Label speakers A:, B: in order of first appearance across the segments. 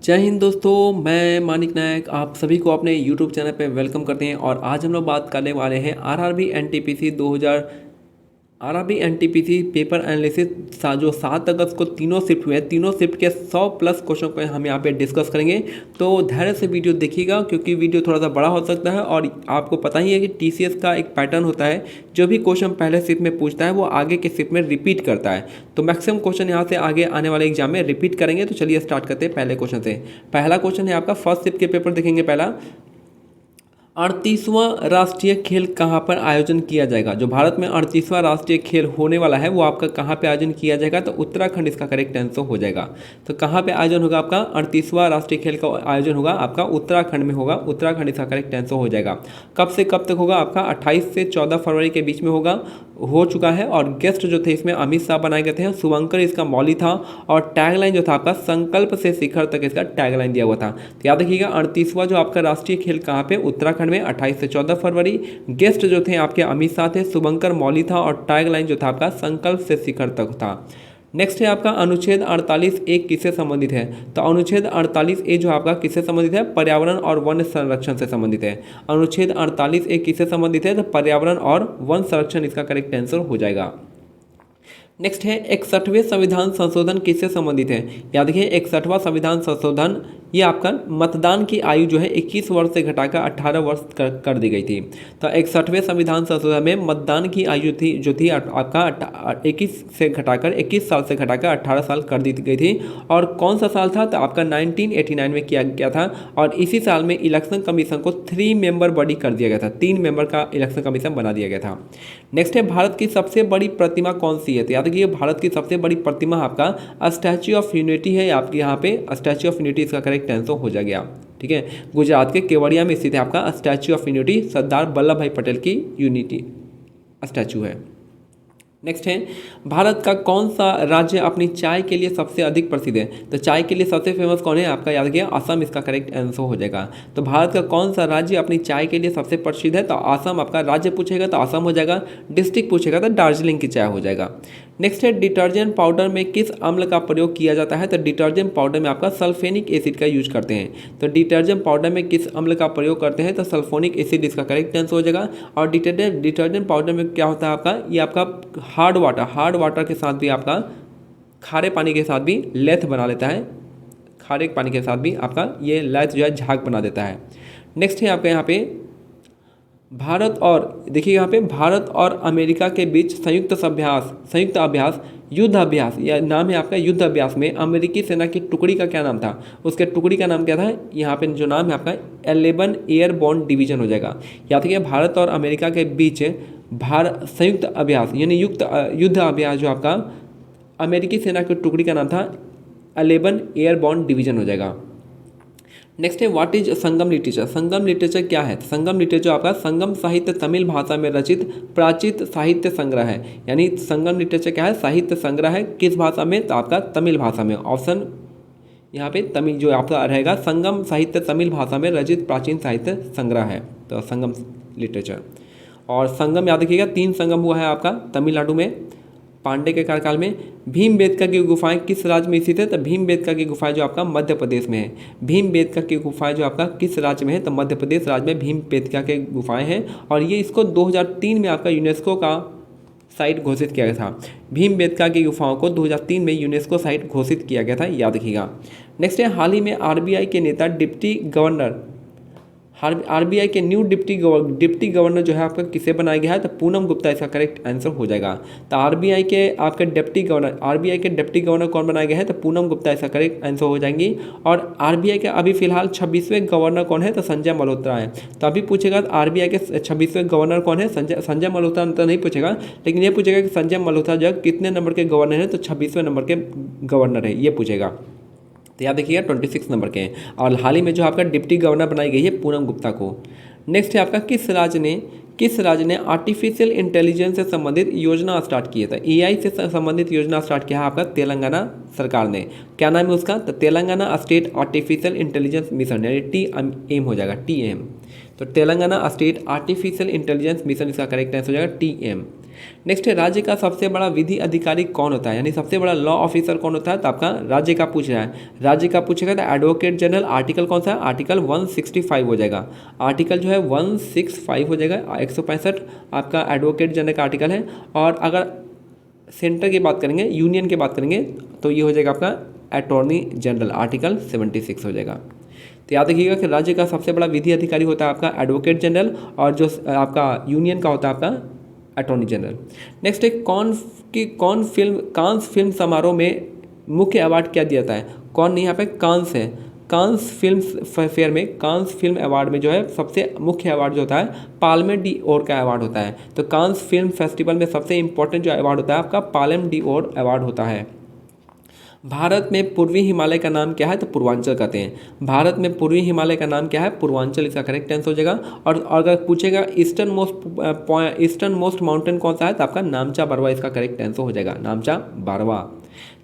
A: जय हिंद दोस्तों, मैं मानिक नायक आप सभी को अपने YouTube चैनल पे वेलकम करते हैं। और आज हम लोग बात करने वाले हैं आरआरबी एनटीपीसी पेपर एनालिसिस जो 7 अगस्त को तीनों शिफ्ट हुए, तीनों शिफ्ट के 100+ क्वेश्चन को हम यहाँ पे डिस्कस करेंगे। तो धैर्य से वीडियो देखिएगा क्योंकि वीडियो थोड़ा सा बड़ा हो सकता है। और आपको पता ही है कि टीसीएस का एक पैटर्न होता है, जो भी क्वेश्चन पहले शिफ्ट में पूछता है वो आगे के शिफ्ट में रिपीट करता है। तो मैक्सिमम क्वेश्चन यहाँ से आगे आने वाले एग्जाम में रिपीट करेंगे। तो चलिए स्टार्ट करते हैं पहले क्वेश्चन से। पहला क्वेश्चन है आपका फर्स्ट शिफ्ट के पेपर देखेंगे। पहला 38वां राष्ट्रीय खेल कहाँ पर आयोजन किया जाएगा। जो भारत में 38वां राष्ट्रीय खेल होने वाला है वो आपका कहाँ पे आयोजन किया जाएगा, तो उत्तराखंड इसका करेक्ट आंसर हो जाएगा। तो कहाँ पे आयोजन होगा आपका 38वां राष्ट्रीय खेल का आयोजन होगा आपका उत्तराखंड में होगा। उत्तराखंड इसका करेक्ट आंसर हो जाएगा। कब से कब तक होगा आपका 28 से 14 फरवरी के बीच में होगा, हो चुका है। और गेस्ट जो थे इसमें अमित शाह बनाए गए थे, शुभंकर इसका मौली था। और टैगलाइन जो था आपका संकल्प से शिखर तक इसका टैगलाइन दिया हुआ था। तो याद रखिएगा 38वां जो आपका राष्ट्रीय खेल कहाँ पे, उत्तराखंड में 28 से 14 फरवरी। गेस्ट जो थे आपके अमित शाह थे, शुभंकर मौली था। और टैगलाइन जो था आपका संकल्प से शिखर तक था। नेक्स्ट है आपका अनुच्छेद 48(1) किससे संबंधित है। तो अनुच्छेद 48(a) जो आपका किससे संबंधित है, पर्यावरण और वन संरक्षण से संबंधित है। अनुच्छेद 48(a) किससे संबंधित है, तो पर्यावरण और वन संरक्षण इसका करेक्ट आंसर हो जाएगा। नेक्स्ट है 61वें संविधान संशोधन किससे संबंधित है। याद रखिए 61वां संविधान संशोधन ये आपका मतदान की आयु जो है 21 वर्ष से घटाकर 18 वर्ष कर दी गई थी। तो 61वें संविधान संशोधन में मतदान की आयु थी जो थी आपका 21 साल से घटाकर 18 साल कर दी गई थी। और कौन सा साल था, तो आपका 1989 में किया गया था। और इसी साल में इलेक्शन कमीशन को 3 मेंबर बॉडी कर दिया गया था, 3 मेंबर का इलेक्शन कमीशन बना दिया गया था। नेक्स्ट है भारत की सबसे बड़ी प्रतिमा कौन सी है। तो याद रखिए भारत की सबसे बड़ी प्रतिमा आपका स्टैच्यू ऑफ यूनिटी है। आपके यहाँ पे स्टैच्यू ऑफ यूनिटी इसका करेक्ट आंसर हो जाएगा। ठीक है, गुजरात के केवड़िया में स्थित है आपका statue of unity, Sardar Vallabh भाई पटेल की यूनिटी स्टैच्यू है। नेक्स्ट है भारत का कौन सा राज्य अपनी चाय के लिए सबसे अधिक प्रसिद्ध है। तो चाय के लिए सबसे फेमस कौन है आपका, याद रखिए असम इसका करेक्ट आंसर हो जाएगा। तो भारत का कौन सा राज्य अपनी चाय के लिए सबसे प्रसिद्ध है, तो असम आपका राज्य पूछेगा तो असम हो जाएगा। डिस्ट्रिक्ट पूछेगा तो दार्जिलिंग की चाय हो जाएगा। नेक्स्ट है डिटर्जेंट पाउडर में किस अम्ल का प्रयोग किया जाता है। तो डिटर्जेंट पाउडर में आपका सल्फेनिक एसिड का यूज करते हैं। तो डिटर्जेंट पाउडर में किस अम्ल का प्रयोग करते हैं, तो सल्फोनिक एसिड इसका करेक्ट आंसर हो जाएगा। और डिटर्जेंट पाउडर में क्या होता है आपका, ये आपका हार्ड वाटर के साथ भी आपका खारे पानी के साथ भी लेथ बना लेता है। खारे पानी के साथ भी आपका ये लेथ जो है झाग बना देता है। नेक्स्ट है आपका यहाँ पे भारत और देखिए यहाँ पे भारत और अमेरिका के बीच संयुक्त अभ्यास युद्ध अभ्यास, यह नाम है आपका युद्ध अभ्यास में अमेरिकी सेना की टुकड़ी का क्या नाम था। उसके टुकड़ी का नाम क्या था, यहाँ पे जो नाम है आपका 11 एयरबोर्न डिवीजन हो जाएगा। याद रखिए भारत और अमेरिका के बीच संयुक्त अभ्यास यानी युद्ध अभ्यास जो आपका अमेरिकी सेना की टुकड़ी का नाम था 11 एयरबोर्न डिवीजन हो जाएगा। नेक्स्ट है what is Sangam literature. Sangam literature क्या है, संगम लिटरेचर आपका संगम साहित्य तमिल भाषा में रचित प्राचीन साहित्य संग्रह है। यानी संगम लिटरेचर क्या है, साहित्य संग्रह है। किस भाषा में, तो आपका तमिल भाषा में। ऑप्शन यहाँ पे तमिल जो आपका रहेगा, संगम साहित्य तमिल भाषा में रचित प्राचीन साहित्य संग्रह है, तो संगम लिटरेचर। और संगम याद रखिएगा 3 संगम हुआ है आपका तमिलनाडु में पांडे के कार्यकाल में। भीमबेटका की गुफाएं किस राज्य में स्थित है, तो भीमबेटका की गुफाएं जो आपका मध्य प्रदेश में है। भीमबेटका की गुफाएं जो आपका किस राज्य में है, तो मध्य प्रदेश राज्य में भीमबेटका के गुफाएं हैं। और ये इसको 2003 में आपका यूनेस्को का साइट घोषित किया गया था। भीमबेटका की गुफाओं को 2003 में यूनेस्को साइट घोषित किया गया था, याद रखिएगा। नेक्स्ट है हाल ही में आरबीआई के नेता डिप्टी गवर्नर आरबीआई के न्यू डिप्टी गवर्नर जो है आपका किसे बनाया गया है, तो पूनम गुप्ता इसका करेक्ट आंसर हो जाएगा। तो आरबीआई के डिप्टी गवर्नर कौन बनाया गया है, तो पूनम गुप्ता इसका करेक्ट आंसर हो जाएंगी। और आरबीआई के अभी फिलहाल 26वें गवर्नर कौन है, तो संजय मल्होत्रा है। तो अभी पूछेगा आरबीआई के 26वें गवर्नर कौन है, संजय मल्होत्रा तो नहीं पूछेगा, लेकिन ये पूछेगा कि संजय मल्होत्रा जो कितने नंबर के गवर्नर है, तो 26वें नंबर के गवर्नर है, ये पूछेगा। तो याद रखिएगा 26 नंबर के हैं। और हाल ही में जो आपका डिप्टी गवर्नर बनाई गई है पूनम गुप्ता को। नेक्स्ट है आपका किस राज्य ने आर्टिफिशियल इंटेलिजेंस से संबंधित योजना स्टार्ट की है। तो एआई से संबंधित योजना स्टार्ट किया है आपका तेलंगाना सरकार ने। क्या नाम है उसका, तो Telangana state artificial intelligence mission, यानी TM हो जाएगा TM। तो Telangana state artificial intelligence mission इसका करेक्ट आंसर हो जाएगा TM। नेक्स्ट है राज्य का सबसे बड़ा विधि अधिकारी कौन होता है, यानी सबसे बड़ा लॉ ऑफिसर कौन होता है, तो आपका राज्य का पूछ रहा है। राज्य का पूछेगा तो एडवोकेट जनरल। आर्टिकल कौन सा है, आर्टिकल 165 हो जाएगा। आर्टिकल जो है 165 हो जाएगा, 165 आपका एडवोकेट जनरल का आर्टिकल है। और अगर सेंटर की बात करेंगे, यूनियन की बात करेंगे, तो ये हो जाएगा आपका अटॉर्नी जनरल, आर्टिकल 76 हो जाएगा। तो याद रखिएगा कि राज्य का सबसे बड़ा विधि अधिकारी होता है आपका एडवोकेट जनरल, और जो आपका यूनियन का होता है आपका अटॉर्नी जनरल। नेक्स्ट है कांस फिल्म समारोह में मुख्य अवार्ड क्या दिया जाता है, कौन नहीं, यहाँ पे कांस है। कांस फिल्म फेयर में, कांस फिल्म अवार्ड में जो है सबसे मुख्य अवार्ड जो होता है पाल्मे डी ओर का अवार्ड होता है। तो कांस फिल्म फेस्टिवल में सबसे इंपॉर्टेंट जो अवार्ड होता है आपका पाल्म डी ओर अवार्ड होता है। भारत में पूर्वी हिमालय का नाम क्या है, तो पूर्वांचल कहते हैं। भारत में पूर्वी हिमालय का नाम क्या है, पूर्वांचल, इसका करेक्ट आंसर हो जाएगा। और अगर पूछेगा ईस्टर्न मोस्ट माउंटेन कौन सा है, तो आपका नामचा बरवा इसका करेक्ट आंसर हो जाएगा, नामचा बरवा।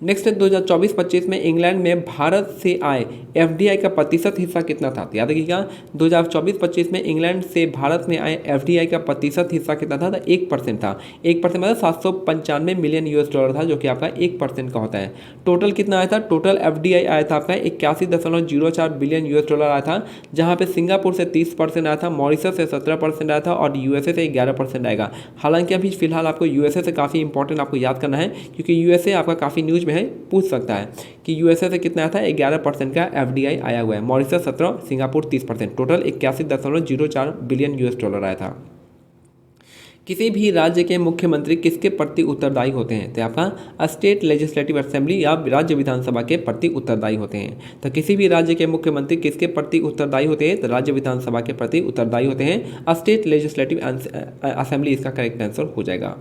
A: नेक्स्ट है 2024-25 में इंग्लैंड में भारत से आए एफडीआई का प्रतिशत हिस्सा कितना था, तो याद रखिएगा 2024-25 में इंग्लैंड से भारत में आए एफडीआई का प्रतिशत हिस्सा कितना था, तो 1% था। 1% मतलब 795 मिलियन $, था, जो कि आपका 1% का होता है। टोटल कितना आया था, टोटल एफडीआई आया था आपका 81.04 बिलियन $, आया था, जहाँ पे सिंगापुर से 30% आया था, मॉरिशस से 17% आया था, और यूएसए से 11% आएगा। हालांकि अभी फिलहाल आपको यूएसए से काफ़ी इंपॉर्टेंट आपको याद करना है, क्योंकि यूएसए आपका काफ़ी न्यूज में है, पूछ सकता है कि यूएसए से कितना आया था, 11% का एफडीआई आया हुआ है, मॉरिशस 17, सिंगापुर 30%, टोटल 81.04 बिलियन $, आया था। किसी भी राज्य के मुख्यमंत्री किसके प्रति उत्तरदायी होते हैं, तो आपका स्टेट लेजिस्लेटिव असेंबली या राज्य विधानसभा के प्रति उत्तरदायी होते हैं। तो किसी भी राज्य के मुख्यमंत्री किसके प्रति उत्तरदायी होते हैं, तो राज्य विधानसभा के प्रति उत्तरदायी होते हैं। स्टेट लेजिस्लेटिव असेंबली इसका करेक्ट आंसर हो जाएगा।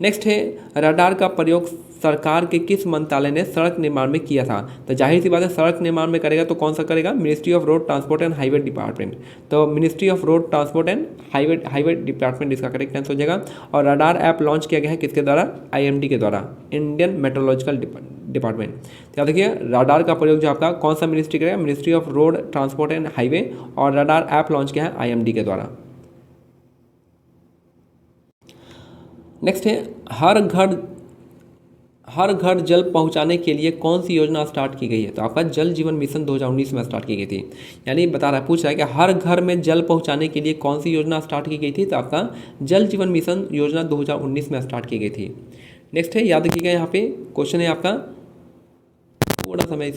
A: नेक्स्ट है रडार का प्रयोग सरकार के किस मंत्रालय ने सड़क निर्माण में किया था, तो जाहिर सी बात है सड़क निर्माण में करेगा तो कौन सा करेगा, ministry of road transport and highway department. तो ministry of road transport and highway department इसका करेक्ट आंसर हो जाएगा। और रडार ऐप लॉन्च किया गया है किसके द्वारा, आईएमडी के द्वारा, इंडियन मेट्रोलॉजिकल डिपार्टमेंट। तो याद रखिए रडार का प्रयोग जो आपका कौन सा मिनिस्ट्री करेगा, ministry of road transport and highway, और रडार ऐप लॉन्च किया है आईएमडी के द्वारा। नेक्स्ट है हर घर जल पहुंचाने के लिए कौन सी योजना स्टार्ट की गई है, तो आपका जल जीवन मिशन 2019 में स्टार्ट की गई थी। यानी पूछ रहा है कि हर घर में जल पहुंचाने के लिए कौन सी योजना स्टार्ट की गई थी, तो आपका जल जीवन मिशन योजना 2019 में स्टार्ट की गई थी। नेक्स्ट है याद रखिएगा यहाँ पे क्वेश्चन है आपका, थोड़ा सा मैं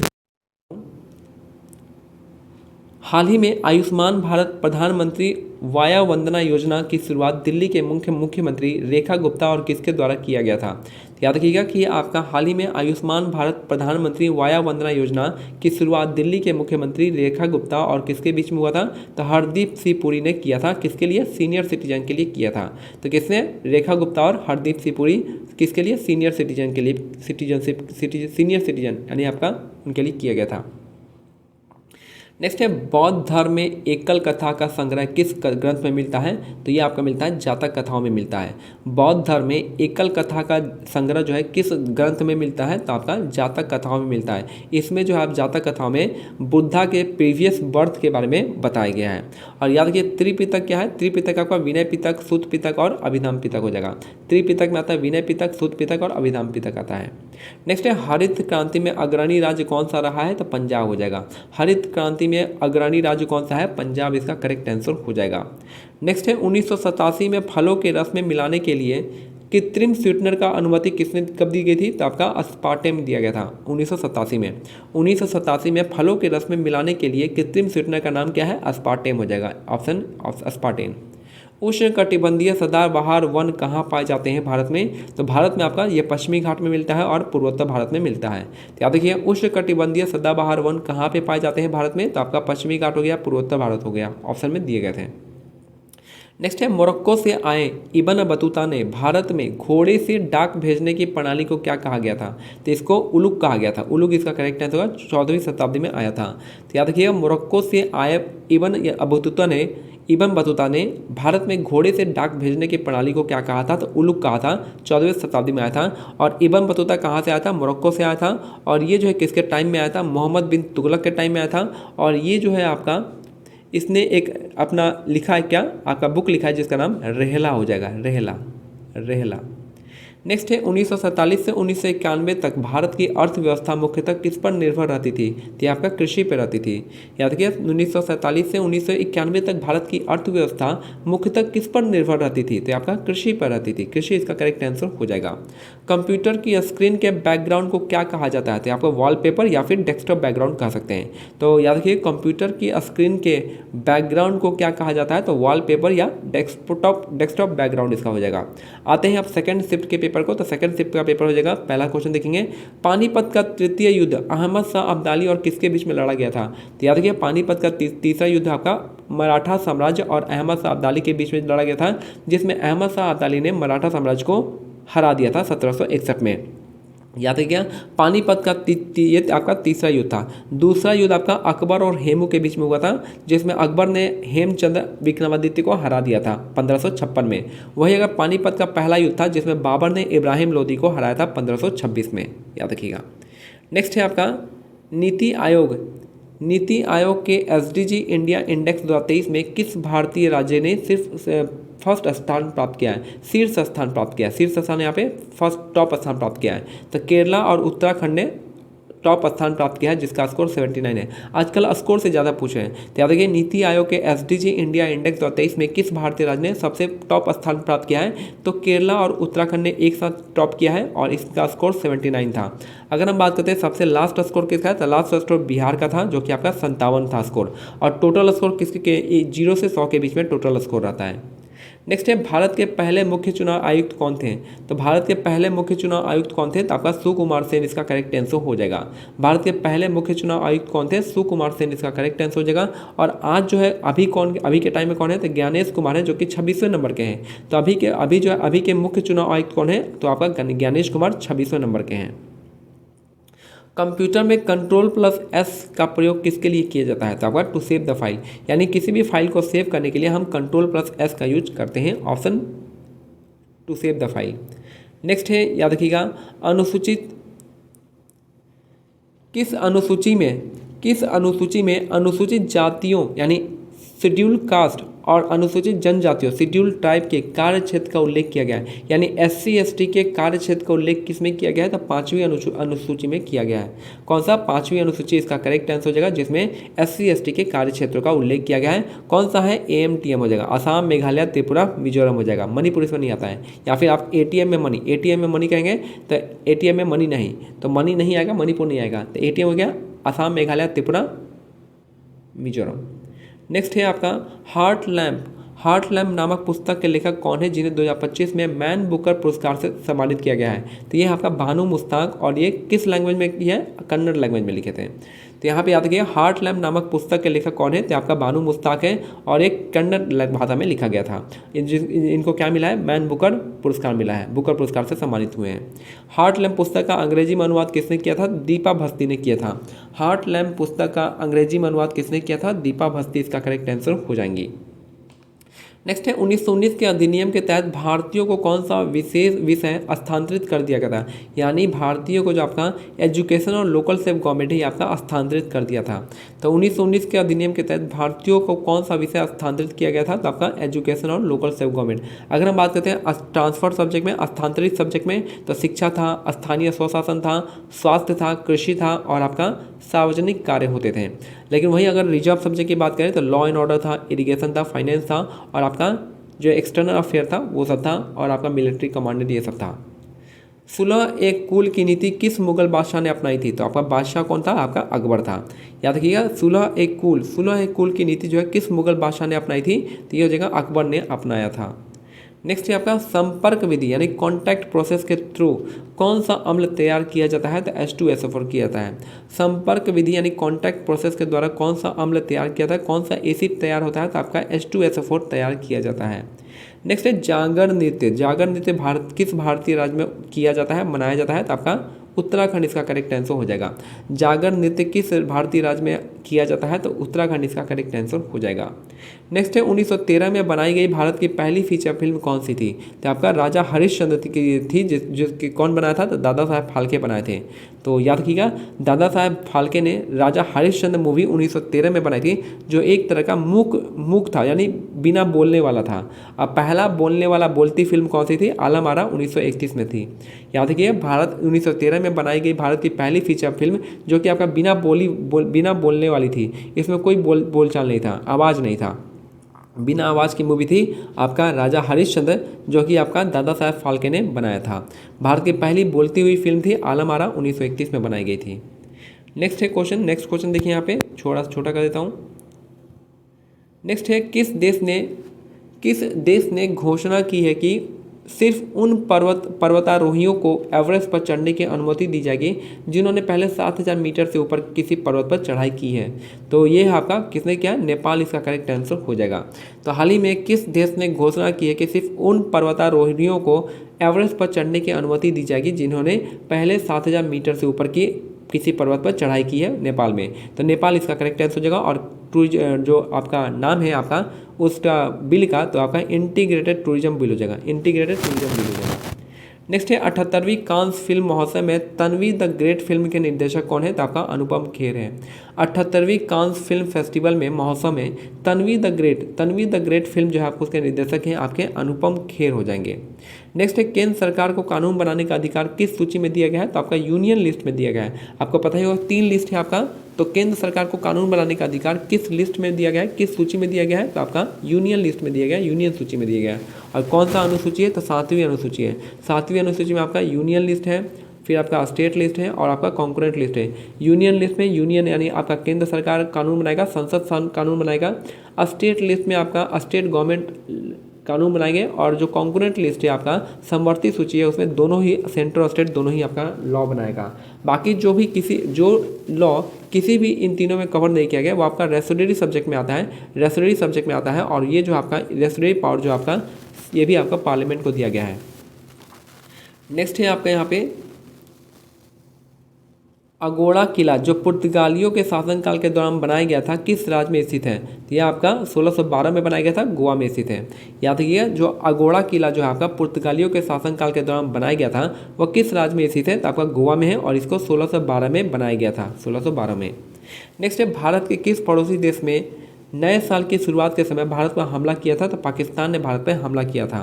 A: हाल ही में आयुष्मान भारत प्रधानमंत्री वाया वंदना योजना की शुरुआत दिल्ली के मुख्यमंत्री रेखा गुप्ता और किसके द्वारा किया गया था, याद रखिएगा कि आपका हाल ही में आयुष्मान भारत प्रधानमंत्री वाया वंदना योजना की शुरुआत दिल्ली के मुख्यमंत्री रेखा गुप्ता और किसके बीच में हुआ था, तो हरदीप सिंह पुरी ने किया था। किसके लिए, सीनियर सिटीजन के लिए किया था। तो किसने, रेखा गुप्ता और हरदीप सिंह पुरी, किसके लिए, सीनियर सिटीजन के लिए, सीनियर सिटीजन यानी आपका उनके लिए किया गया था। नेक्स्ट है बौद्ध धर्म में एकल कथा का संग्रह किस ग्रंथ में मिलता है, तो ये आपका मिलता है जातक कथाओं में मिलता है। बौद्ध धर्म में एकल कथा का संग्रह जो है किस ग्रंथ में मिलता है, तो आपका जातक कथाओं में मिलता है। इसमें जो है आप जातक कथाओं में बुद्धा के प्रीवियस बर्थ के बारे में बताया गया है। और याद रखिए त्रिपिटक क्या है, त्रिपिटक आपका विनय पिटक, सुत पिटक और अभिधाम पिटक हो जाएगा। त्रिपिटक में आता है विनय पिटक, सुत पिटक और अभिधाम पिटक आता है। नेक्स्ट है हरित क्रांति में अग्रणी राज्य कौन सा रहा है, तो पंजाब हो जाएगा। हरित क्रांति में अग्रणी राज्य कौन सा है, पंजाब इसका करेक्ट आंसर हो जाएगा। नेक्स्ट है 1987 में फलों के रस में मिलाने के लिए कृत्रिम स्वीटनर का अनुमति किसने कब दी गई थी, तो आपका अस्पार्टेम दिया गया था 1987 में। 1987 में फलों के रस में मिलाने के लिए कृत्रिम स्वीटनर का नाम क्या है, अस्पार्टेम हो जाएगा, ऑप्शन अस्पार्टेम। उष्णकटिबंधीय सदाबहार वन कहाँ पाए जाते हैं भारत में, तो भारत में आपका ये पश्चिमी घाट में मिलता है और पूर्वोत्तर भारत में मिलता है। तो याद रखिए उष्णकटिबंधीय सदाबहार वन कहाँ पे पाए जाते हैं भारत में, तो आपका पश्चिमी घाट हो गया, पूर्वोत्तर भारत हो गया, ऑप्शन में दिए गए थे। नेक्स्ट है मोरक्को से आए इब्न बतूता ने भारत में घोड़े से डाक भेजने की प्रणाली को क्या कहा गया था, तो इसको उलुक कहा गया था। उलुक इसका करेक्ट आंसर होगा, 14वीं शताब्दी में आया था। तो याद रखिएगा मोरक्को से आए इब्न बतूता ने भारत में घोड़े से डाक भेजने की प्रणाली को क्या कहा था, तो उलुक कहा था, 14वीं शताब्दी में आया था। और इब्न बतूता कहाँ से आया था, मोरक्को से आया था। और ये जो है किसके टाइम में आया था, मोहम्मद बिन तुगलक के टाइम में आया था। और ये जो है आपका इसने एक अपना लिखा है क्या, आपका बुक लिखा है जिसका नाम रेहला हो जाएगा, रेहला। नेक्स्ट है 1947 से 1991 तक भारत की अर्थव्यवस्था मुख्यतः किस पर निर्भर रहती थी? तो ये आपका कृषि पर रहती थी। याद रखिए 1947 से 1991 तक भारत की अर्थव्यवस्था मुख्यतः किस पर निर्भर रहती थी? तो आपका कृषि पर रहती थी। कृषि इसका करेक्ट आंसर हो जाएगा। कंप्यूटर की स्क्रीन के बैकग्राउंड को क्या कहा जाता है? तो आपको वॉलपेपर या फिर डेस्कटॉप बैकग्राउंड कह सकते हैं। तो याद रखिए कंप्यूटर की स्क्रीन के बैकग्राउंड को क्या कहा जाता है? तो वॉलपेपर या डेस्कटॉप बैकग्राउंड इसका हो जाएगा। आते हैं आप सेकंड शिफ्ट के पेपर को। तो सेकंड शिफ्ट का पेपर हो जाएगा। पहला क्वेश्चन देखेंगे, पानीपत का तृतीय युद्ध अहमद शाह अब्दाली और किसके बीच में लड़ा गया था? तो याद रखिए पानीपत का तीसरा युद्ध आपका मराठा साम्राज्य और अहमद शाह अब्दाली के बीच में लड़ा गया था, जिसमें अहमद शाह अब्दाली ने मराठा साम्राज्य को हरा दिया था 1761 में। याद रखिए पानीपत का ये आपका तीसरा युद्ध था। दूसरा युद्ध आपका अकबर और हेमू के बीच में हुआ था, जिसमें अकबर ने हेमचंद विक्रमादित्य को हरा दिया था 1556 में। वही अगर पानीपत का पहला युद्ध था, जिसमें बाबर ने इब्राहिम लोदी को हराया था 1526 में। याद रखिएगा। नेक्स्ट है आपका नीति आयोग। नीति आयोग के SDG इंडिया इंडेक्स 2023 में किस भारतीय राज्य ने सिर्फ फर्स्ट स्थान प्राप्त किया है? शीर्ष स्थान प्राप्त किया है। शीर्ष स्थान यहाँ पे फर्स्ट टॉप स्थान प्राप्त किया है। तो केरला और उत्तराखंड ने टॉप स्थान प्राप्त किया है, जिसका स्कोर 79 है। आजकल स्कोर से ज़्यादा पूछे हैं। तो याद रखिए नीति आयोग के SDG इंडिया इंडेक्स 2023 में किस भारतीय राज्य ने सबसे टॉप स्थान प्राप्त किया है? तो केरला और उत्तराखंड ने एक साथ टॉप किया है और इसका स्कोर 79 था। अगर हम बात करते हैं सबसे लास्ट स्कोर किसका है, तो लास्ट स्कोर बिहार का था, जो कि आपका 57 था स्कोर। और टोटल स्कोर किसके 0 से 100 के बीच में टोटल स्कोर रहता है। नेक्स्ट है भारत के पहले मुख्य चुनाव आयुक्त कौन थे? तो भारत के पहले मुख्य चुनाव आयुक्त कौन थे? तो आपका सुकुमार सेन इसका करेक्ट आंसर हो जाएगा। भारत के पहले मुख्य चुनाव आयुक्त कौन थे? सुकुमार सेन इसका करेक्ट आंसर हो जाएगा। और आज जो है अभी के टाइम में कौन है? तो ज्ञानेश कुमार है, जो कि 26वें नंबर के हैं। तो अभी के मुख्य चुनाव आयुक्त कौन है? तो आपका ज्ञानेश कुमार 26वें नंबर के हैं। कंप्यूटर में Ctrl+S का प्रयोग किसके लिए किया जाता है? तो आपका टू सेव द फाइल, यानी किसी भी फाइल को सेव करने के लिए हम Ctrl+S का यूज करते हैं। Option to save the file. Next है याद रखिएगा किस अनुसूची में अनुसूचित जातियों यानी शेड्यूल कास्ट और अनुसूचित जनजातियों शेड्यूल ट्राइब के कार्य क्षेत्र का उल्लेख किया गया है? यानी SC ST के कार्य क्षेत्र का उल्लेख किसमें किया गया है? तो 5वीं अनुसूची में किया गया है। कौन सा? 5वीं अनुसूची इसका करेक्ट आंसर हो जाएगा, जिसमें SC ST के कार्य क्षेत्रों का उल्लेख किया गया है। कौन सा है? AMTM हो जाएगा। असम, मेघालय, त्रिपुरा, मिजोरम हो जाएगा। मणिपुर इसमें नहीं आता है। या फिर आप ATM में मनी कहेंगे तो ATM में मनी नहीं, तो मनी नहीं आएगा, मणिपुर नहीं आएगा। तो ATM हो गया असम, मेघालय, त्रिपुरा, मिजोरम। नेक्स्ट है आपका हार्ट लैम्प नामक पुस्तक के लेखक कौन है, जिन्हें 2025 में मैन बुकर पुरस्कार से सम्मानित किया गया है? तो ये आपका भानु मुस्ताक, और ये किस लैंग्वेज में किया है? कन्नड़ लैंग्वेज में लिखे थे। तो यहाँ पे याद रखिए हार्ट लैम्प नामक पुस्तक के लेखक कौन है? तो आपका भानु मुस्ताक है, और एक कन्नड़ भाषा में लिखा गया था। इनको क्या मिला है? मैन बुकर पुरस्कार मिला है, बुकर पुरस्कार से सम्मानित हुए हैं। हार्ट लैम्प पुस्तक का अंग्रेजी में अनुवाद किसने किया था? दीपा भस्ती ने किया था। हार्ट लैम्प पुस्तक का अंग्रेजी में अनुवाद किसने किया था? दीपा भस्ती इसका करेक्ट आंसर हो जाएंगी। नेक्स्ट है 1919 के अधिनियम के तहत भारतीयों को कौन सा विशेष विषय स्थानांतरित कर दिया गया था? यानी भारतीयों को जो आपका एजुकेशन और लोकल सेल्फ गवर्नमेंट ही आपका स्थानांतरित कर दिया था। तो 1919 के अधिनियम के तहत भारतीयों को कौन सा विषय स्थानांतरित किया गया था? तो आपका एजुकेशन और लोकल सेल्फ गवर्नमेंट। अगर हम बात करते हैं ट्रांसफर सब्जेक्ट में, स्थानांतरित सब्जेक्ट में, तो शिक्षा था, स्थानीय स्वशासन था, स्वास्थ्य था, कृषि था, और आपका सार्वजनिक कार्य होते थे। लेकिन वहीं अगर रिजर्व सब्जेक्ट की बात करें तो लॉ एंड ऑर्डर था, इरिगेशन था, फाइनेंस था, और आपका जो एक्सटर्नल अफेयर था वो सब था, और आपका मिलिट्री कमांडेंट ये सब था। 16 कुल की नीति किस मुगल बादशाह ने अपनाई थी? तो आपका बादशाह कौन था? आपका अकबर था। याद रखिएगा 16 कुल की नीति जो है किस मुगल बादशाह ने अपनाई थी? तो ये हो जाएगा अकबर ने अपनाया था। नेक्स्ट है आपका संपर्क विधि यानी कॉन्टैक्ट प्रोसेस के थ्रू कौन सा अम्ल तैयार किया जाता है? तो H2SO4 किया जाता है। संपर्क विधि यानी कॉन्टैक्ट प्रोसेस के द्वारा कौन सा अम्ल तैयार किया जाता है? कौन सा एसिड तैयार होता है? तो आपका H2SO4 तैयार किया जाता है। नेक्स्ट है जागर नृत्य भारत किस भारतीय राज्य में किया जाता है, मनाया जाता है? तो आपका उत्तराखंड इसका करेक्ट आंसर हो जाएगा। जागर नृत्य किस भारतीय राज्य में किया जाता है? तो उत्तराखंड इसका करेक्ट आंसर हो जाएगा। नेक्स्ट है 1913 में बनाई गई भारत की पहली फीचर फिल्म कौन सी थी? तो आपका राजा हरिश्चंद्र की थी, जिसकी कौन बनाया था? तो दादा साहब फाल्के बनाए थे। तो याद रखिएगा, दादा साहेब फाल्के ने राजा हरिश्चंद्र मूवी 1913 में बनाई थी, जो एक तरह का मूक था, यानी बिना बोलने वाला था। अब पहला बोलने वाला बोलती फिल्म कौन सी थी? आलम आरा 1931 में थी। याद रखिए, भारत 1913 में बनाई गई भारत की पहली फीचर फिल्म, जो कि आपका बिना बोलने वाली थी। इसमें कोई बोलचाल नहीं था, आवाज़ नहीं था, बिना आवाज़ की मूवी थी आपका राजा हरिश्चंद्र, जो कि आपका दादा साहेब फाल्के ने बनाया था। भारत की पहली बोलती हुई फिल्म थी आलम आरा, 1931 में बनाई गई थी। नेक्स्ट क्वेश्चन देखिए, यहाँ पे छोटा कर देता हूँ। नेक्स्ट है, किस देश ने घोषणा की है कि सिर्फ उन पर्वतारोहियों को एवरेस्ट पर चढ़ने की अनुमति दी जाएगी जिन्होंने पहले 7000 मीटर से ऊपर किसी पर्वत पर चढ़ाई की है? तो ये है आपका, किसने किया? नेपाल इसका करेक्ट आंसर हो जाएगा। तो हाल ही में किस देश ने घोषणा की है कि सिर्फ उन पर्वतारोहियों को एवरेस्ट पर चढ़ने की अनुमति दी जाएगी जिन्होंने पहले 7000 मीटर से ऊपर की किसी पर्वत पर चढ़ाई की है? नेपाल में। तो नेपाल इसका करेक्ट आंसर हो जाएगा। और जो आपका नाम है आपका उसका बिल का, तो आपका इंटीग्रेटेड टूरिज्म बिल हो जाएगा, इंटीग्रेटेड टूरिज्म बिल हो जाएगा। नेक्स्ट है, 78वीं कांस फिल्म महोत्सव में तन्वी द ग्रेट फिल्म के निर्देशक कौन है? तो आपका अनुपम खेर है। 78वीं कांस फिल्म फेस्टिवल में महोत्सव में तन्वी द ग्रेट फिल्म जो है आपको उसके निर्देशक हैं आपके अनुपम खेर हो जाएंगे। नेक्स्ट है, केंद्र सरकार को कानून बनाने का अधिकार किस सूची में दिया गया है? तो आपका यूनियन लिस्ट में दिया गया है। आपको पता ही होगा 3 लिस्ट है आपका, तो केंद्र सरकार को कानून बनाने का अधिकार किस लिस्ट में दिया गया है, किस सूची में दिया गया है? तो आपका यूनियन लिस्ट में दिया गया है, यूनियन सूची में दिया गया है। और कौन सा अनुसूची है? तो 7वीं अनुसूची है। 7वीं अनुसूची में आपका यूनियन लिस्ट है, फिर आपका स्टेट लिस्ट है और आपका कॉन्करेंट लिस्ट है। यूनियन लिस्ट में यूनियन यानी आपका केंद्र सरकार कानून बनाएगा, संसद कानून बनाएगा। स्टेट लिस्ट में आपका स्टेट गवर्नमेंट कानून बनाएंगे, और जो कॉन्करेंट लिस्ट है आपका समवर्ती सूची है, उसमें दोनों ही सेंटर और स्टेट दोनों ही आपका लॉ बनाएगा। बाकी जो लॉ किसी भी इन तीनों में कवर नहीं किया गया वो आपका रेसोडेरी सब्जेक्ट में आता है, और ये जो आपका रेसोडेरी पावर जो आपका, ये भी आपका पार्लियामेंट को दिया गया है। नेक्स्ट है आपका यहाँ पे अगोड़ा किला, जो पुर्तगालियों के शासनकाल के दौरान बनाया गया था, किस राज्य में स्थित है? तो यह आपका 1612 में बनाया गया था, गोवा में स्थित है। याद रखिएगा, जो अगोड़ा किला जो है आपका पुर्तगालियों के शासनकाल के दौरान बनाया गया था वह किस राज्य में स्थित है? तो आपका गोवा में है, और इसको 1612 में बनाया गया था, 1612 में। नेक्स्ट है, भारत के किस पड़ोसी देश में नए साल की शुरुआत के समय भारत पर हमला किया था? तो पाकिस्तान ने भारत पर हमला किया था।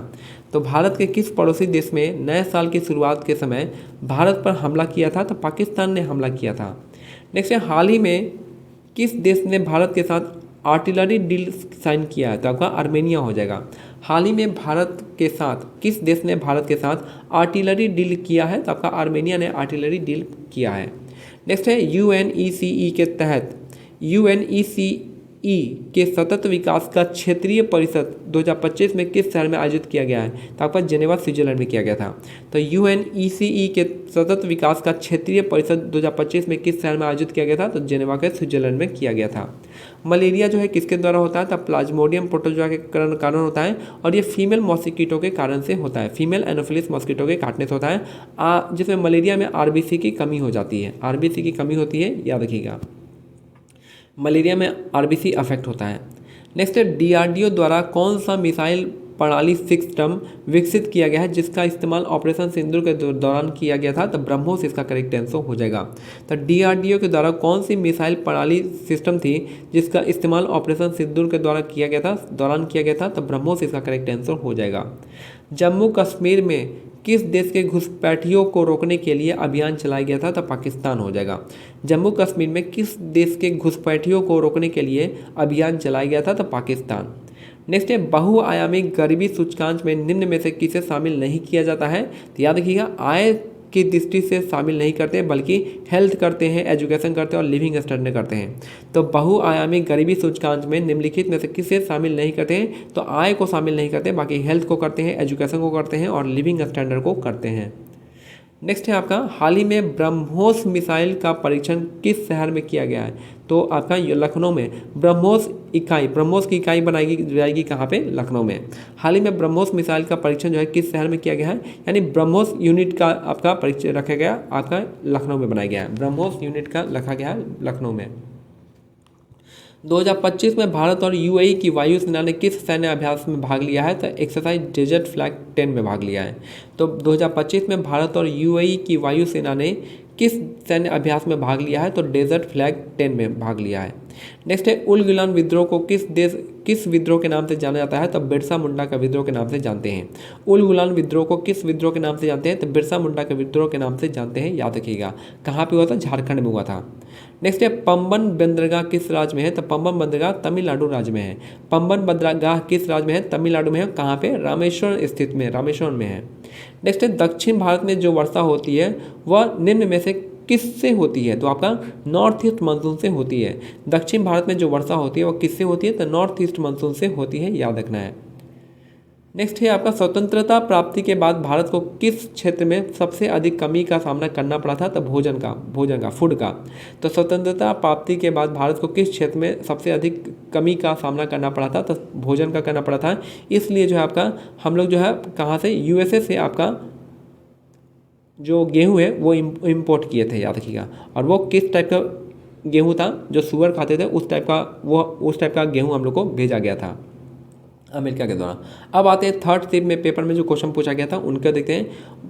A: तो भारत के किस पड़ोसी देश में नए साल की शुरुआत के समय भारत पर हमला किया था? तो पाकिस्तान ने हमला किया था। नेक्स्ट है, हाल ही में किस देश ने भारत के साथ आर्टिलरी डील साइन किया है? तो आपका आर्मेनिया हो जाएगा। हाल ही में भारत के साथ किस देश ने भारत के साथ आर्टिलरी डील किया है? तो आपका आर्मेनिया ने आर्टिलरी डील किया है। नेक्स्ट है, यूएनईसीई के तहत यूएनईसीई के सतत विकास का क्षेत्रीय परिषद 2025 में किस शहर में आयोजित किया गया है? तो आपका जेनेवा स्विट्जरलैंड में किया गया था। तो यूएनईसीई के सतत विकास का क्षेत्रीय परिषद 2025 में किस शहर में आयोजित किया गया था? तो जेनेवा के स्विट्जरलैंड में किया गया था। मलेरिया जो है किसके द्वारा होता है? तो प्लाज्मोडियम प्रोटोजोआ के कारण होता है, और ये फीमेल मॉस्किटो के कारण से होता है, फीमेल एनोफिलिस मॉस्किटो के काटने से होता है, जिसमें मलेरिया में आरबीसी की कमी हो जाती है, आरबीसी की कमी होती है, याद रखिएगा, मलेरिया में आरबीसी अफेक्ट होता है। नेक्स्ट है, डीआरडीओ द्वारा कौन सा मिसाइल प्रणाली सिस्टम विकसित किया गया है जिसका इस्तेमाल ऑपरेशन सिंदूर के दौरान किया गया था? तो ब्रह्मोस इसका करेक्ट आंसर हो जाएगा। तो डीआरडीओ के द्वारा कौन सी मिसाइल प्रणाली सिस्टम थी जिसका इस्तेमाल ऑपरेशन सिंदूर के दौरान किया गया था? तो ब्रह्मोस इसका करेक्ट आंसर हो जाएगा। जम्मू कश्मीर में किस देश के घुसपैठियों को रोकने के लिए अभियान चलाया गया था? तो पाकिस्तान हो जाएगा। जम्मू कश्मीर में किस देश के घुसपैठियों को रोकने के लिए अभियान चलाया गया था? तो पाकिस्तान। नेक्स्ट है, बहुआयामी गरीबी सूचकांक में निम्न में से किसे शामिल नहीं किया जाता है? तो याद रखिएगा, आय की दृष्टि से शामिल नहीं करते बल्कि हेल्थ करते हैं, एजुकेशन करते हैं और लिविंग स्टैंडर्ड करते हैं। तो बहुआयामी गरीबी सूचकांक में निम्नलिखित में से किसे शामिल नहीं करते हैं? तो आय को शामिल नहीं करते, बाकी हेल्थ को करते हैं, एजुकेशन को करते हैं और लिविंग स्टैंडर्ड को करते हैं। नेक्स्ट है आपका, हाल ही में ब्रह्मोस मिसाइल का परीक्षण किस शहर में किया गया है? तो आपका लखनऊ में ब्रह्मोस की इकाई बनाई जाएगी कहाँ पे? लखनऊ में। हाल ही में ब्रह्मोस मिसाइल का परीक्षण जो है किस शहर में किया गया है? यानी ब्रह्मोस यूनिट का आपका परीक्षण रखा गया आपका लखनऊ में बनाया गया है, ब्रह्मोस यूनिट का रखा गया है लखनऊ में। 2025 में भारत और यूएई की वायुसेना ने किस सैन्य अभ्यास में भाग लिया है? तो एक्सरसाइज डेजर्ट फ्लैग 10 में भाग लिया है। तो 2025 में भारत और यूएई की वायुसेना ने किस सैन्य अभ्यास में भाग लिया है? तो डेजर्ट फ्लैग 10 में भाग लिया है। नेक्स्ट है उल गुलान विद्रोह को किस विद्रोह के नाम से जाना जाता है? तो बिरसा मुंडा का विद्रोह के नाम से जानते हैं। उल गुलान विद्रोह को किस विद्रोह के नाम से जानते हैं? तो बिरसा मुंडा के विद्रोह के नाम से जानते हैं, याद रखिएगा। कहाँ पे हुआ था? झारखंड में हुआ था। नेक्स्ट है पंबन बंदरगाह किस राज्य में है? तो पंबन बंदरगाह तमिलनाडु राज्य में है। पंबन बंदरगाह किस राज्य में है? तमिलनाडु में है। कहाँ पे? रामेश्वरम स्थित में, रामेश्वरम में है। नेक्स्ट है दक्षिण भारत में जो वर्षा होती है वह निम्न में से किससे होती है? तो आपका नॉर्थ ईस्ट मानसून से होती है। दक्षिण भारत में जो वर्षा होती है वह किससे होती है? तो नॉर्थ ईस्ट मानसून से होती है, याद रखना है। नेक्स्ट है आपका स्वतंत्रता प्राप्ति के बाद भारत को किस क्षेत्र में सबसे अधिक कमी का सामना करना पड़ा था? तो भोजन का, फूड का। तो स्वतंत्रता प्राप्ति के बाद भारत को किस क्षेत्र में सबसे अधिक कमी का सामना करना पड़ा था? तो भोजन का करना पड़ा था। इसलिए जो है आपका हम लोग जो है कहाँ से? यूएसए से आपका जो गेहूँ है वो इम्पोर्ट किए थे, याद रखिएगा। और वो किस टाइप का गेहूँ था? जो शुगर खाते थे उस टाइप का गेहूँ हम लोग को भेजा गया था अमेरिका के द्वारा। अब आते हैं थर्ड शिफ्ट में पेपर में जो क्वेश्चन पूछा गया था उनका देखते हैं।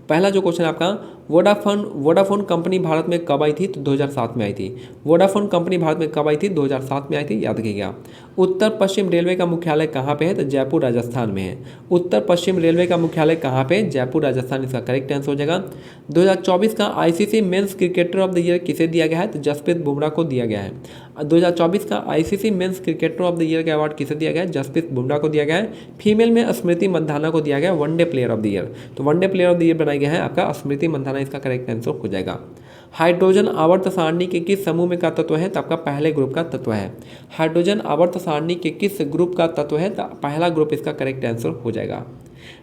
A: पहला जो क्वेश्चन आपका वोडाफोन कंपनी भारत में कब आई थी? तो 2007 में आई थी। वोडाफोन कंपनी भारत में कब आई थी? 2007 में आई थी, याद रखिएगा। उत्तर पश्चिम रेलवे का मुख्यालय कहाँ पे है? तो जयपुर राजस्थान में है। उत्तर पश्चिम रेलवे का मुख्यालय कहाँ पे? जयपुर राजस्थान, इसका करेक्ट आंसर हो जाएगा। 2024 का ICC men's cricketer of the year किसे दिया गया है? तो जसप्रीत बुमराह को दिया गया है। 2024 का ICC men's cricketer of the year का अवार्ड किसे दिया गया है? जसप्रीत बुमराह को दिया गया है। फीमेल में स्मृति मंधाना को दिया गया one day player of the year. तो one day player of the year बनाया गया है आपका स्मृति मंधाना, इसका करेक्ट आंसर हो जाएगा। हाइड्रोजन आवर्त सारणी के किस समूह में का तत्व है? तो आपका पहले ग्रुप का तत्व है। हाइड्रोजन आवर्त सारणी के किस ग्रुप का तत्व है? तो पहला ग्रुप इसका करेक्ट आंसर हो जाएगा।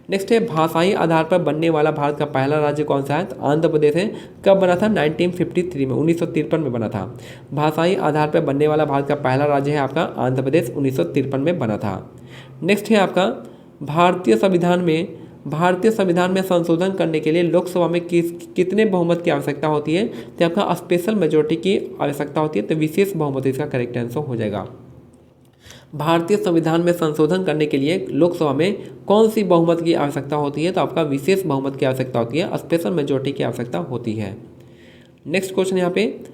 A: नेक्स्ट है भाषाई आधार पर बनने वाला भारत का पहला राज्य कौन सा है? तो आंध्र प्रदेश है। कब बना था? 1953 में, 1953 में बना था। भाषाई आधार पर बनने वाला भारत का पहला राज्य है आपका आंध्र प्रदेश, 1953 में बना था। नेक्स्ट है आपका भारतीय संविधान में संशोधन करने के लिए लोकसभा में कितने बहुमत की आवश्यकता होती है? तो आपका स्पेशल मेजोरिटी की आवश्यकता होती है, तो विशेष बहुमत इसका करेक्ट आंसर हो जाएगा। भारतीय संविधान में संशोधन करने के लिए लोकसभा में कौन सी बहुमत की आवश्यकता होती है? तो आपका विशेष बहुमत की आवश्यकता होती है, स्पेशल मेजोरिटी की आवश्यकता होती है। नेक्स्ट क्वेश्चन यहाँ पे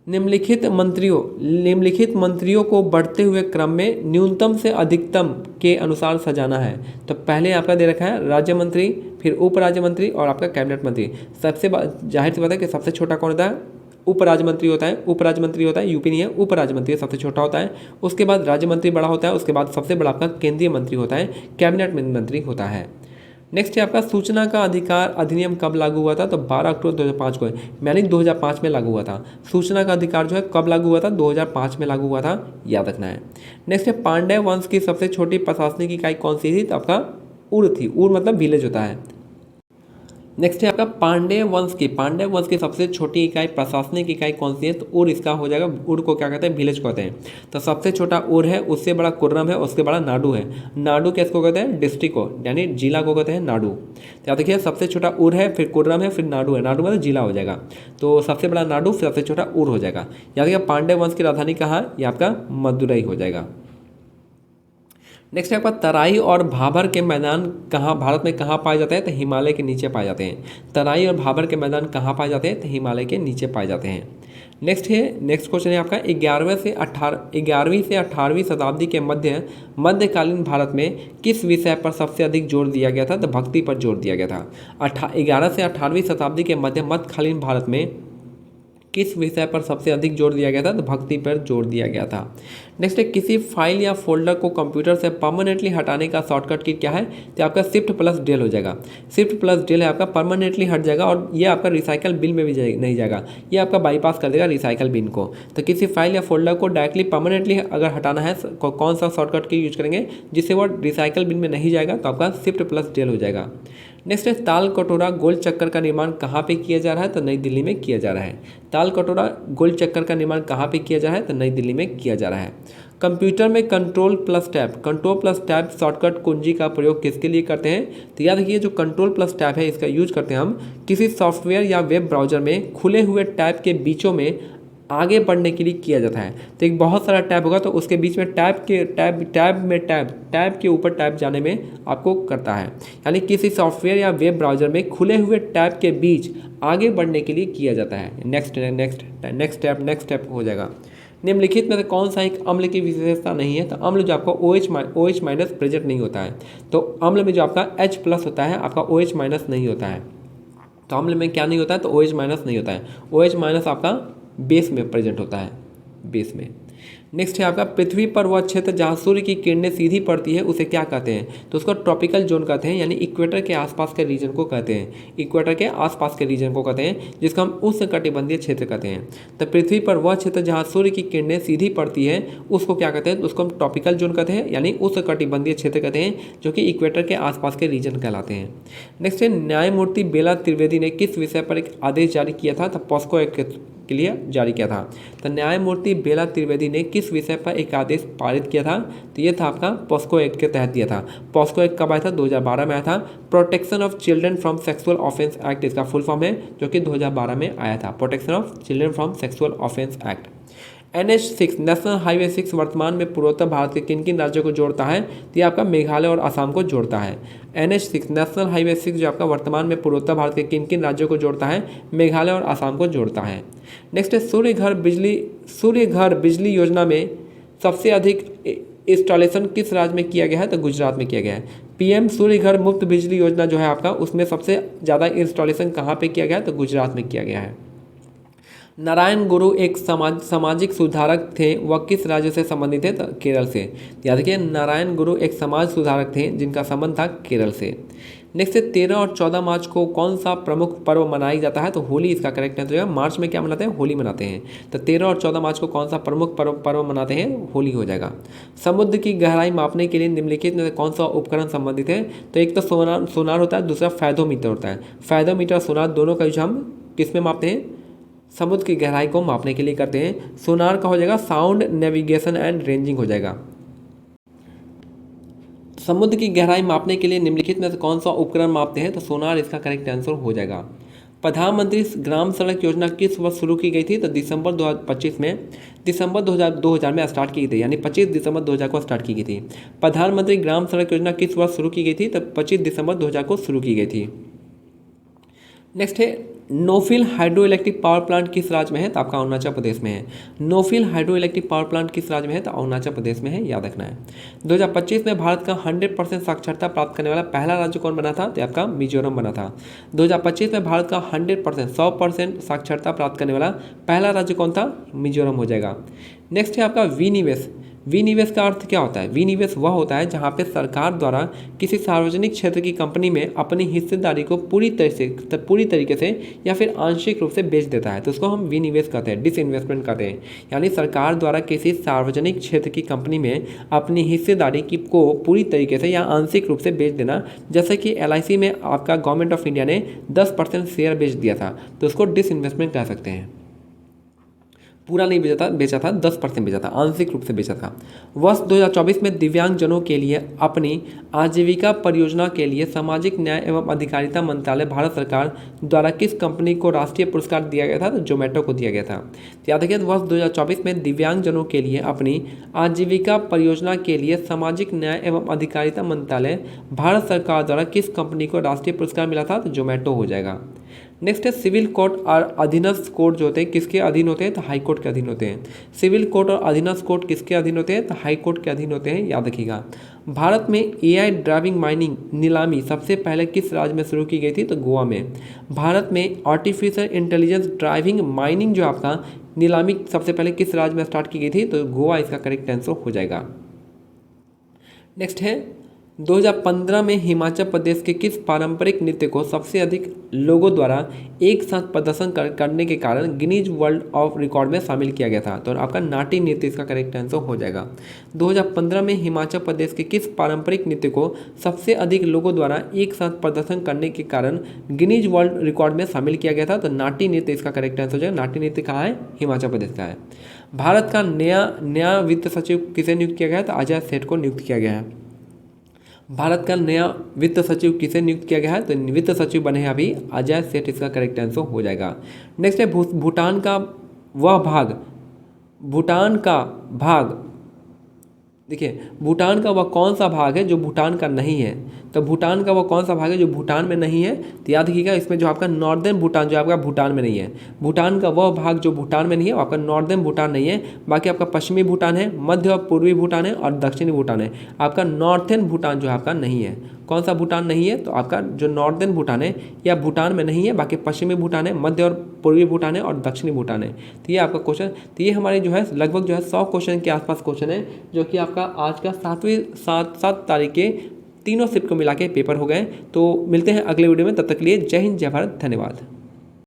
A: निम्नलिखित मंत्रियों को बढ़ते हुए क्रम में न्यूनतम से अधिकतम के अनुसार सजाना है। तो पहले आपका दे रखा है राज्य मंत्री, फिर उप राज्य मंत्री और आपका कैबिनेट मंत्री। सबसे जाहिर सी बात है कि सबसे छोटा कौन होता है? उप राज्य मंत्री होता है, यूपी नहीं है, उप राज्य मंत्री सबसे छोटा होता है। उसके बाद राज्य मंत्री बड़ा होता है, उसके बाद सबसे बड़ा आपका केंद्रीय मंत्री होता है, कैबिनेट मंत्री होता है। नेक्स्ट है आपका सूचना का अधिकार अधिनियम कब लागू हुआ था? तो 12 अक्टूबर 2005 को, यानी 2005 में लागू हुआ था। सूचना का अधिकार जो है कब लागू हुआ था? 2005 में लागू हुआ था, याद रखना है। नेक्स्ट है पांड्य वंश की सबसे छोटी प्रशासनिक इकाई कौन सी थी? तो आपका उर थी। उर मतलब विलेज होता है। नेक्स्ट है आपका पांड्य वंश की सबसे छोटी इकाई, प्रशासनिक इकाई कौन सी है? तो उर इसका हो जाएगा। उर को क्या कहते हैं? विलेज कहते हैं। तो सबसे छोटा उर है, उससे बड़ा कुर्रम है, उससे बड़ा नाडू है। नाडू किसको कहते हैं? डिस्ट्रिक्ट को, यानी जिला को कहते हैं नाडू। तो याद रखिए सबसे छोटा उर है, फिर कुर्रम है, फिर नाडू है। नाडू मतलब जिला हो जाएगा। तो सबसे बड़ा नाडू, फिर सबसे छोटा उर हो जाएगा। याद रखिए पांड्य वंश की राजधानी कहाँ? ये आपका मदुरई हो जाएगा। नेक्स्ट है आपका तराई और भाबर के मैदान भारत में कहाँ पाए जाते हैं? तो हिमालय के नीचे पाए जाते हैं। तराई और भाबर के मैदान कहाँ पाए जाते हैं? तो हिमालय के नीचे पाए जाते हैं। नेक्स्ट क्वेश्चन है आपका 11वीं से 18वीं शताब्दी के मध्यकालीन भारत में किस विषय पर सबसे अधिक जोर दिया गया था? तो भक्ति पर जोर दिया गया था। 11 से 18वीं शताब्दी के मध्यकालीन भारत में किस विषय पर सबसे अधिक जोर दिया गया था? तो भक्ति पर जोर दिया गया था। नेक्स्ट है किसी फाइल या फोल्डर को कंप्यूटर से परमानेंटली हटाने का शॉर्टकट की क्या है? तो आपका Shift+Del हो जाएगा। Shift+Del है आपका, परमानेंटली हट जाएगा और ये आपका रिसाइकल बिन में भी नहीं जाएगा, ये आपका बाईपास कर देगा रिसाइकल बिन को। तो किसी फाइल या फोल्डर को डायरेक्टली परमानेंटली अगर हटाना है कौन सा शॉर्टकट की यूज करेंगे जिससे वो रिसाइकल बिन में नहीं जाएगा? तो आपका Shift+Del हो जाएगा। नेक्स्ट है ताल कटोरा गोल चक्कर का निर्माण कहाँ पे किया जा रहा है? तो नई दिल्ली में किया जा रहा है। ताल कटोरा गोल चक्कर का निर्माण कहाँ पे किया जा रहा है? तो नई दिल्ली में किया जा रहा है। कंप्यूटर में Ctrl+Tab शॉर्टकट कुंजी का प्रयोग किसके लिए करते हैं? तो याद रखिए जो Ctrl+Tab है इसका यूज करते हैं हम किसी सॉफ्टवेयर या वेब ब्राउजर में खुले हुए टैब के बीचों में आगे बढ़ने के लिए किया जाता है। तो एक बहुत सारा टैब होगा तो उसके बीच में टैब के ऊपर टैब जाने में आपको करता है, यानी किसी सॉफ्टवेयर या वेब ब्राउज़र में खुले हुए टैब के बीच आगे बढ़ने के लिए किया जाता है। नेक्स्ट स्टेप हो जाएगा। निम्नलिखित में से कौन सा एक अम्ल की विशेषता नहीं है? तो अम्ल जो आपका OH माइनस प्रेजेंट नहीं होता है। तो अम्ल में जो आपका H प्लस होता है आपका OH माइनस नहीं होता है। तो अम्ल में क्या नहीं होता है? तो OH माइनस नहीं होता है। OH माइनस आपका बेस में प्रेजेंट होता है, बेस में। नेक्स्ट है आपका पृथ्वी पर वह क्षेत्र जहाँ सूर्य की किरणें सीधी पड़ती है उसे क्या कहते हैं? तो उसको ट्रॉपिकल जोन कहते हैं, यानी इक्वेटर के आसपास के रीजन को कहते हैं। इक्वेटर के आसपास के रीजन को कहते हैं, जिसको हम उष्णकटिबंधीय क्षेत्र कहते हैं। तो पृथ्वी पर वह क्षेत्र जहाँ सूर्य की किरणें सीधी पड़ती है उसको क्या कहते हैं? तो उसको हम ट्रॉपिकल जोन कहते हैं, यानी उष्णकटिबंधीय क्षेत्र कहते हैं, जो कि इक्वेटर के आसपास के रीजन कहलाते हैं। नेक्स्ट है न्यायमूर्ति बेला त्रिवेदी ने किस विषय पर एक आदेश जारी किया था? तो पॉस्को एक्ट के लिए जारी किया था। तो न्यायमूर्ति बेला त्रिवेदी ने किस विषय पर एक आदेश पारित किया था? तो ये था आपका पॉस्को एक्ट के तहत दिया था। पॉस्को एक्ट कब आया था? 2012 में आया था। Protection of children from sexual offence act इसका फुल फॉर्म है, जो कि 2012 में आया था। Protection of children from sexual offence act. NH6 national highway 6 वर्तमान में पूर्वोत्तर भारत के किन किन राज्यों को जोड़ता है? तो ये आपका मेघालय और असम को जोड़ता है। NH6 नेशनल हाईवे 6 जो आपका वर्तमान में पूर्वोत्तर भारत के किन किन राज्यों को जोड़ता है? मेघालय और असम को जोड़ता है। नेक्स्ट है सूर्य घर बिजली योजना में सबसे अधिक इंस्टॉलेशन किस राज्य में किया गया है? तो गुजरात में किया गया है। PM सूर्य घर मुफ्त बिजली योजना जो है आपका, उसमें सबसे ज़्यादा इंस्टॉलेशन कहाँ पे किया गया है? तो गुजरात में किया गया है। नारायण गुरु एक सामाजिक सुधारक थे, वह किस राज्य से संबंधित थे? तो केरल से। याद रखिए, नारायण गुरु एक समाज सुधारक थे जिनका संबंध था केरल से। नेक्स्ट है 13 और 14 मार्च को कौन सा प्रमुख पर्व मनाया जाता है? तो होली इसका करेक्ट आंसर है। मार्च में क्या मनाते हैं? होली मनाते हैं। तो 13 और 14 मार्च को कौन सा प्रमुख पर्व मनाते हैं? होली हो जाएगा। समुद्र की गहराई मापने के लिए निम्नलिखित में से कौन सा उपकरण संबंधित है? तो एक तो सोनार होता है, दूसरा फैथोमीटर होता है। फैथोमीटर और सोनार दोनों का यूज हम किस में मापते हैं? समुद्र की गहराई को मापने के लिए करते हैं। सोनार का हो जाएगा साउंड नेविगेशन एंड रेंजिंग हो जाएगा। समुद्र की गहराई मापने के लिए निम्नलिखित में से कौन सा उपकरण मापते हैं? तो सोनार इसका करेक्ट आंसर हो जाएगा। प्रधानमंत्री ग्राम सड़क योजना किस वर्ष शुरू की गई थी? तो दिसंबर 2000 में स्टार्ट की गई थी, यानी 25 दिसंबर 2000 को स्टार्ट की गई थी। प्रधानमंत्री ग्राम सड़क योजना किस वर्ष शुरू की गई थी? तो 25 दिसंबर 2000 को शुरू की गई थी। नेक्स्ट है नोफिल हाइड्रो इलेक्ट्रिक पावर प्लांट किस राज्य में है? तो आपका अरुणाचल प्रदेश में है। नोफिल हाइड्रो इलेक्ट्रिक पावर प्लांट किस राज्य में है? तो अरुणाचल प्रदेश में है, याद रखना है। 2025 में भारत का 100% साक्षरता प्राप्त करने वाला पहला राज्य कौन बना था? तो आपका मिजोरम बना था। 2025 में भारत का 100% साक्षरता प्राप्त करने वाला पहला राज्य कौन था? मिजोरम हो जाएगा। नेक्स्ट है आपका विनिवेश। विनिवेश का अर्थ क्या होता है? विनिवेश वह होता है जहां पे सरकार द्वारा किसी सार्वजनिक क्षेत्र की कंपनी में अपनी हिस्सेदारी को पूरी तरीके से या फिर आंशिक रूप से बेच देता है, तो उसको हम विनिवेश कहते हैं, डिसइन्वेस्टमेंट कहते हैं। यानी सरकार द्वारा किसी सार्वजनिक क्षेत्र की कंपनी में अपनी हिस्सेदारी को पूरी तरीके से या आंशिक रूप से बेच देना। जैसे कि LIC में आपका गवर्नमेंट ऑफ इंडिया ने 10% शेयर बेच दिया था, तो उसको डिसइन्वेस्टमेंट कह सकते हैं। पूरा नहीं बेचा था 10% बेचा था, आंशिक रूप से बेचा था। वर्ष 2024 में दिव्यांगजनों के लिए अपनी आजीविका परियोजना के लिए सामाजिक न्याय एवं अधिकारिता मंत्रालय भारत सरकार द्वारा किस कंपनी को राष्ट्रीय पुरस्कार दिया गया था? तो जोमेटो को दिया गया था। तो याद रखिए, वर्ष 2024 में दिव्यांगजनों के लिए अपनी आजीविका परियोजना के लिए सामाजिक न्याय एवं अधिकारिता मंत्रालय भारत सरकार द्वारा किस कंपनी को राष्ट्रीय पुरस्कार मिला था? तो जोमेटो हो जाएगा। नेक्स्ट है सिविल कोर्ट और अधीनस्थ कोर्ट जो होते हैं किसके अधीन होते हैं? तो हाई कोर्ट के अधीन होते हैं। सिविल कोर्ट और अधीनस्थ कोर्ट किसके अधीन होते हैं? तो हाई कोर्ट के अधीन होते हैं, याद रखिएगा। भारत में AI ड्राइविंग माइनिंग नीलामी सबसे पहले किस राज्य में शुरू की गई थी? तो गोवा में। भारत में आर्टिफिशियल इंटेलिजेंस ड्राइविंग माइनिंग जो आपका नीलामी सबसे पहले किस राज्य में स्टार्ट की गई थी? तो गोवा इसका करेक्ट आंसर हो जाएगा। नेक्स्ट है 2015 में हिमाचल प्रदेश के किस पारंपरिक नृत्य को सबसे अधिक लोगों द्वारा एक साथ प्रदर्शन करने के कारण गिनीज वर्ल्ड ऑफ रिकॉर्ड में शामिल किया गया था? तो आपका नाट्य नृत्य इसका करेक्ट आंसर हो जाएगा। 2015 में हिमाचल प्रदेश के किस पारंपरिक नृत्य को सबसे अधिक लोगों द्वारा एक साथ प्रदर्शन करने के कारण गिनीज वर्ल्ड रिकॉर्ड में शामिल किया गया था? तो नाट्य नृत्य इसका करेक्ट आंसर हो जाएगा। नाट्य नृत्य कहाँ है? हिमाचल प्रदेश का है। भारत का नया वित्त सचिव किसे नियुक्त किया गया है? तो अजय सेठ को नियुक्त किया गया है। भारत का नया वित्त सचिव किसे नियुक्त किया गया है? तो वित्त सचिव बने हैं अभी अजय सेठ, इसका करेक्ट आंसर हो जाएगा। नेक्स्ट है भूटान का वह भाग भूटान का भाग, देखिए भूटान का वह कौन सा भाग है जो भूटान का नहीं है। तो भूटान का वह कौन सा भाग है जो भूटान में नहीं है, तो याद रखिएगा इसमें जो आपका नॉर्दर्न भूटान जो आपका भूटान में नहीं है, भूटान का वह भाग जो भूटान में नहीं है वो आपका नॉर्दर्न भूटान नहीं है। बाकी आपका पश्चिमी भूटान है, मध्य और पूर्वी भूटान है और दक्षिणी भूटान है। आपका नॉर्थर्न भूटान जो आपका नहीं है। कौन सा भूटान नहीं है, तो आपका जो नॉर्दर्न भूटान है या भूटान में नहीं है, बाकी पश्चिमी भूटान है, मध्य और पूर्वी भूटान है और दक्षिणी भूटान है। तो ये आपका क्वेश्चन, तो ये हमारे जो है लगभग जो है 100 क्वेश्चन के आसपास क्वेश्चन है जो कि आपका आज का 7 तारीख के तीनों शिफ्ट को मिला के पेपर हो गए। तो मिलते हैं अगले वीडियो में, तब तक के लिए जय हिंद जय भारत, धन्यवाद।